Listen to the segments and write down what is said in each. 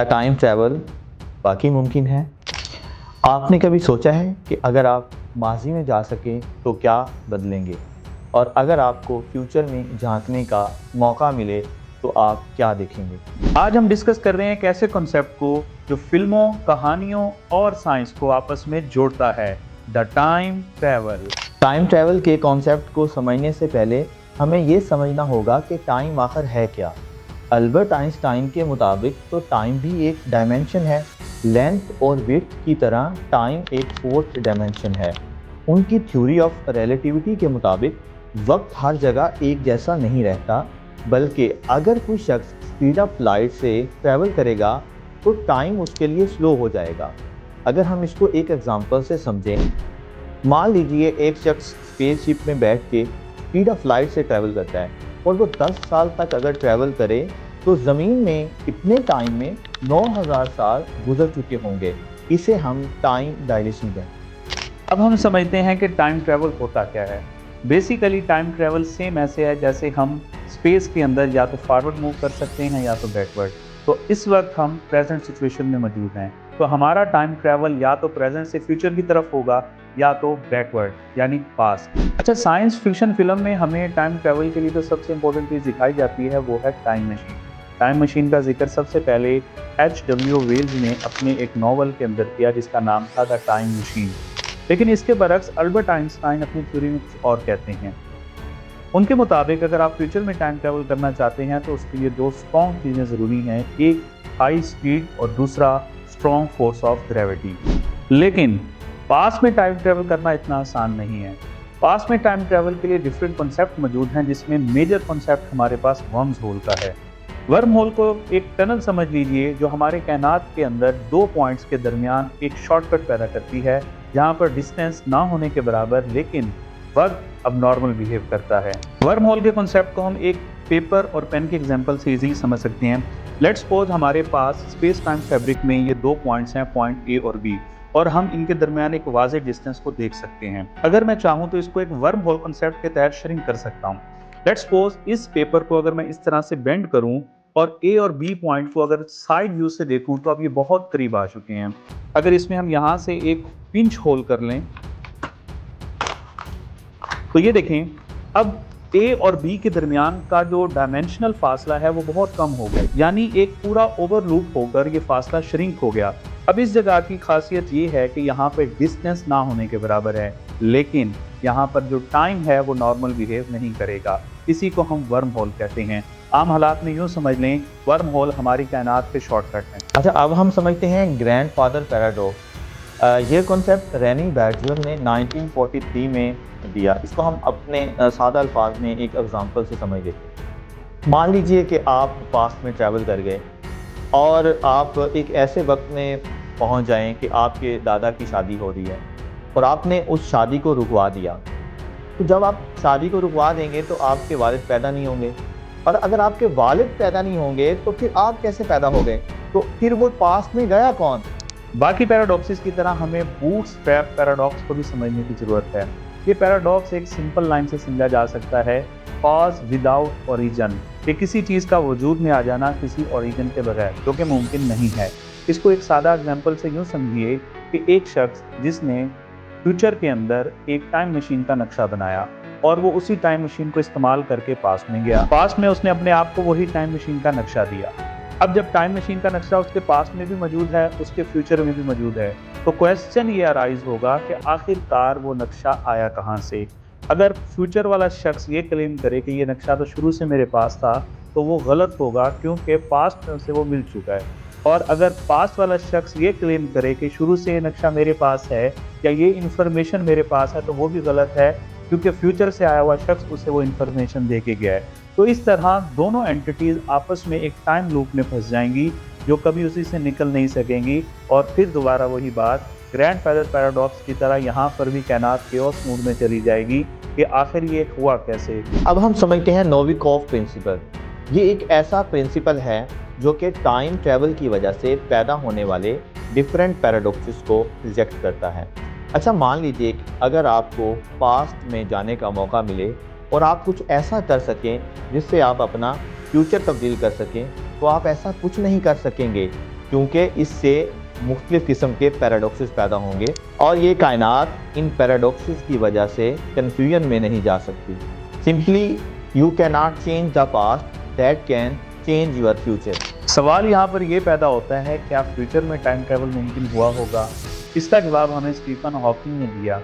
क्या time travel वाकई मुमकिन है? आपने कभी सोचा है कि अगर आप माजी में जा सकें तो क्या बदलेंगे? और अगर आपको फ्यूचर में झांकने का मौका मिले तो आप क्या देखेंगे? आज हम डिस्कस कर रहे हैं एक ऐसे कॉन्सेप्ट को जो फिल्मों, कहानियों और साइंस को आपस में जोड़ता है, the time travel. Time travel के कॉन्सेप्ट को समझने से पहले हमें ये समझना होगा कि टाइम आखिर है क्या। अल्बर्ट आइंस्टाइन के मुताबिक तो टाइम भी एक डायमेंशन है। लेंथ और विड्थ की तरह टाइम एक फोर्थ डायमेंशन है। उनकी थ्योरी ऑफ रिलेटिविटी के मुताबिक वक्त हर जगह एक जैसा नहीं रहता, बल्कि अगर कोई शख्स स्पीड ऑफ लाइट से ट्रैवल करेगा तो टाइम उसके लिए स्लो हो जाएगा। अगर हम इसको एक एग्जांपल से समझें, मान लीजिए एक शख्स स्पेसशिप में बैठ के स्पीड ऑफ लाइट से ट्रैवल करता है और वो 10 साल तक अगर ट्रैवल करे तो ज़मीन में कितने टाइम में 9000 साल गुजर चुके होंगे। इसे हम टाइम डायलेशन कहते हैं। अब हम समझते हैं कि टाइम ट्रैवल होता क्या है। बेसिकली टाइम ट्रैवल सेम ऐसे है जैसे हम स्पेस के अंदर या तो फॉरवर्ड मूव कर सकते हैं या तो बैकवर्ड। तो इस वक्त हम प्रेजेंट सिचुएशन में मौजूद हैं, तो हमारा टाइम ट्रैवल या तो प्रेजेंट से फ्यूचर की तरफ होगा या तो बैकवर्ड यानी पास्ट। अच्छा, साइंस फिक्शन फिल्म में हमें टाइम ट्रैवल के लिए तो सबसे इंपॉर्टेंट चीज़ दिखाई जाती है, वो है टाइम मशीन। टाइम मशीन का जिक्र सबसे पहले H.W. वेल्स ने अपने एक नॉवल के अंदर किया जिसका नाम था द टाइम मशीन। लेकिन इसके बरक्स अल्बर्ट आइंस्टाइन अपनी थ्योरी में कुछ और कहते हैं। उनके मुताबिक अगर आप फ्यूचर में टाइम ट्रैवल करना चाहते हैं तो उसके लिए दो स्ट्रॉन्ग चीज़ें ज़रूरी हैं, एक हाई स्पीड और दूसरा स्ट्रॉन्ग फोर्स ऑफ ग्रेविटी। लेकिन पास्ट में टाइम ट्रैवल करना इतना आसान नहीं है। पास्ट में टाइम ट्रैवल के लिए डिफरेंट कॉन्सेप्ट मौजूद हैं, जिसमें मेजर कॉन्सेप्ट हमारे पास वर्म्स होल का है। वर्म होल को एक टनल समझ लीजिए जो हमारे कायनात के अंदर दो पॉइंट्स के दरमियान एक शॉर्टकट पैदा करती है, जहाँ पर डिस्टेंस ना होने के बराबर लेकिन वक्त अब नॉर्मल बिहेव करता है। वर्म होल के कॉन्सेप्ट को हम एक पेपर और पेन के एग्जांपल से इजीली समझ सकते हैं। लेट्स सपोज हमारे पास स्पेस टाइम फैब्रिक में ये दो पॉइंट्स हैं, पॉइंट ए और बी, और हम इनके दरमियान एक वाज़ेह डिस्टेंस को देख सकते हैं। अगर मैं चाहूँ तो इसको एक वर्म होल कॉन्सेप्ट के तहत श्रिंक कर सकता हूँ। लेट्स सपोज इस पेपर को अगर मैं इस तरह से बेंड करूँ और ए और बी पॉइंट को अगर साइड व्यू से देखूं तो अब ये बहुत करीब आ चुके हैं। अगर इसमें हम यहाँ से एक पिंच होल कर लें तो ये देखें, अब ए और बी के दरमियान का जो डायमेंशनल फासला है वो बहुत कम हो गया, यानी एक पूरा ओवरलूप होकर ये फासला श्रिंक हो गया। अब इस जगह की खासियत ये है कि यहाँ पर डिस्टेंस ना होने के बराबर है, लेकिन यहाँ पर जो टाइम है वो नॉर्मल बिहेव नहीं करेगा। इसी को हम वर्म होल कहते हैं। आम हालात में यूँ समझ लें, वर्म होल हमारी कायनात के शॉर्टकट हैं। अच्छा, अब हम समझते हैं ग्रैंडफादर पैराडॉक्स। ये कॉन्सेप्ट रेनी बैडजर ने 1943 में दिया। इसको हम अपने सादा अल्फाज में एक एग्जांपल से समझ लेते हैं। मान लीजिए कि आप पास्ट में ट्रैवल कर गए और आप एक ऐसे वक्त में पहुंच जाएं कि आपके दादा की शादी हो रही है और आपने उस शादी को रुकवा दिया। तो जब आप शादी को रुकवा देंगे तो आपके वालिद पैदा नहीं होंगे, और अगर आपके वालिद पैदा नहीं होंगे तो फिर आप कैसे पैदा हो गए? तो फिर वो पास्ट में गया कौन? बाकी पैराडॉक्सिस की तरह हमें बूटस्ट्रैप पैराडॉक्स को भी समझने की जरूरत है। ये पैराडॉक्स एक सिंपल लाइन से समझा जा सकता है, कॉज विदाउट ओरिजिन, कि किसी चीज़ का वजूद में आ जाना किसी ओरिजिन के बगैर, जो कि मुमकिन नहीं है। इसको एक सादा एग्जाम्पल से यूँ समझिए कि एक शख्स जिसने फ्यूचर के अंदर एक टाइम मशीन का नक्शा बनाया और वो उसी टाइम मशीन को इस्तेमाल करके पास्ट में गया। पास्ट में उसने अपने आप को वही टाइम मशीन का नक्शा दिया। अब जब टाइम मशीन का नक्शा उसके पास्ट में भी मौजूद है, उसके फ्यूचर में भी मौजूद है, तो क्वेश्चन ये अराइज होगा कि आखिरकार वो नक्शा आया कहाँ से। अगर फ्यूचर वाला शख्स ये क्लेम करे कि ये नक्शा तो शुरू से मेरे पास था, तो वो गलत होगा, क्योंकि पास्ट से वो मिल चुका है। और अगर पास्ट वाला शख्स ये क्लेम करे कि शुरू से ये नक्शा मेरे पास है या ये इन्फॉर्मेशन मेरे पास है, तो वो भी गलत है, क्योंकि फ्यूचर से आया हुआ शख्स उसे वो इन्फॉर्मेशन दे के गया है। तो इस तरह दोनों एंटिटीज़ आपस में एक टाइम लूप में फंस जाएंगी जो कभी उसी से निकल नहीं सकेंगी, और फिर दोबारा वही बात ग्रैंडफादर पैराडॉक्स की तरह यहाँ पर भी कायनात केओस मोड में चली जाएगी कि आखिर ये हुआ कैसे। अब हम समझते हैं नोविकोव प्रिंसिपल। ये एक ऐसा प्रिंसिपल है जो कि टाइम ट्रैवल की वजह से पैदा होने वाले डिफरेंट पैराडॉक्सेस को रिजेक्ट करता है। अच्छा, मान लीजिए अगर आपको पास्ट में जाने का मौका मिले और आप कुछ ऐसा कर सकें जिससे आप अपना फ्यूचर तब्दील कर सकें, तो आप ऐसा कुछ नहीं कर सकेंगे, क्योंकि इससे मुख्तलिफ किस्म के पैराडॉक्सेस पैदा होंगे और ये कायनात इन पैराडॉक्सेस की वजह से कन्फ्यूजन में नहीं जा सकती। Simply you can not change the past, that can change your future. सवाल यहाँ पर यह पैदा होता है, क्या फ्यूचर में टाइम ट्रैवल मुमकिन हुआ होगा? इसका जवाब हमें स्टीफन हॉकिंग ने दिया।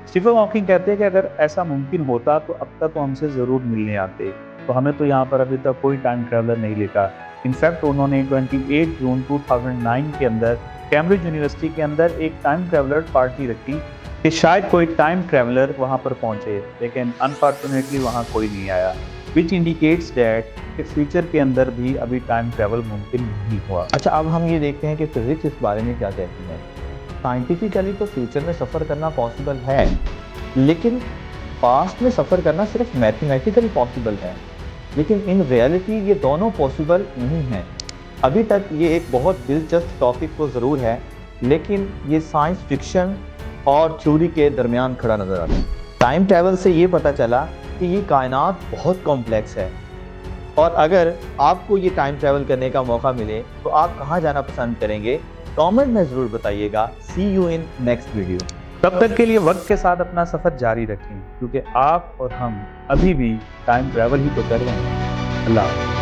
स्टीफन हॉकिंग कहते हैं कि अगर ऐसा मुमकिन होता तो अब तक वो हमसे ज़रूर मिलने आते, तो हमें तो यहाँ पर अभी तक कोई टाइम ट्रैवलर नहीं लिखा। इनफैक्ट उन्होंने 28 जून 2009 के अंदर कैम्ब्रिज यूनिवर्सिटी के अंदर एक टाइम ट्रैवलर पार्टी रखी कि शायद कोई टाइम ट्रैवलर वहाँ पर पहुँचे, लेकिन अनफॉर्चुनेटली वहाँ कोई नहीं आया, विच इंडिकेट्स दैट कि फ्यूचर के अंदर भी अभी टाइम ट्रैवल मुमकिन नहीं हुआ। अच्छा, अब हम ये देखते हैं कि फिजिक्स इस बारे में क्या कहती है। साइंटिफिकली तो फ्यूचर में सफ़र करना पॉसिबल है, लेकिन पास्ट में सफ़र करना सिर्फ मैथमेटिकली पॉसिबल है, लेकिन इन रियलिटी ये दोनों पॉसिबल नहीं हैं। अभी तक ये एक बहुत दिलचस्प टॉपिक तो ज़रूर है, लेकिन ये साइंस फिक्शन और थ्योरी के दरमियान खड़ा नज़र आता है। टाइम ट्रैवल से ये पता चला कि ये कायनात बहुत कॉम्प्लेक्स है, और अगर आपको ये टाइम ट्रैवल करने का मौका मिले तो आप कहाँ जाना पसंद करेंगे? कमेंट में ज़रूर बताइएगा। सी यू इन नेक्स्ट वीडियो। तब तक के लिए वक्त के साथ अपना सफ़र जारी रखें, क्योंकि आप और हम अभी भी टाइम ट्रैवल ही तो कर रहे हैं। अल्लाह हाफ़िज़।